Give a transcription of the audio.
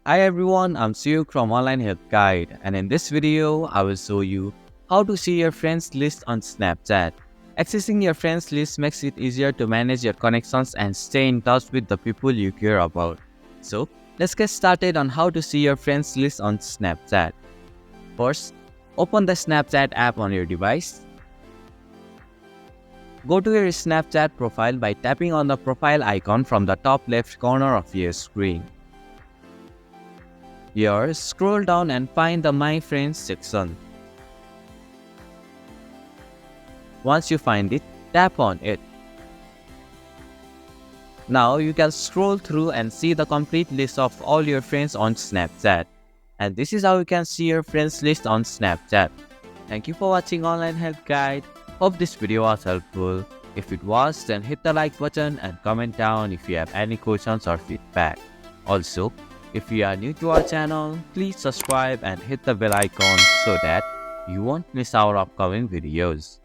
Hi everyone, I'm Suyuk from Online Help Guide, and in this video, I will show you how to see your friends list on Snapchat. Accessing your friends list makes it easier to manage your connections and stay in touch with the people you care about. So, let's get started on how to see your friends list on Snapchat. First, open the Snapchat app on your device. Go to your Snapchat profile by tapping on the profile icon from the top left corner of your screen. Here, scroll down and find the My Friends section. Once you find it, tap on it. Now you can scroll through and see the complete list of all your friends on Snapchat. And this is how you can see your friends list on Snapchat. Thank you for watching Online Help Guide. Hope this video was helpful. If it was, then hit the like button and comment down if you have any questions or feedback. Also, if you are new to our channel, please subscribe and hit the bell icon so that you won't miss our upcoming videos.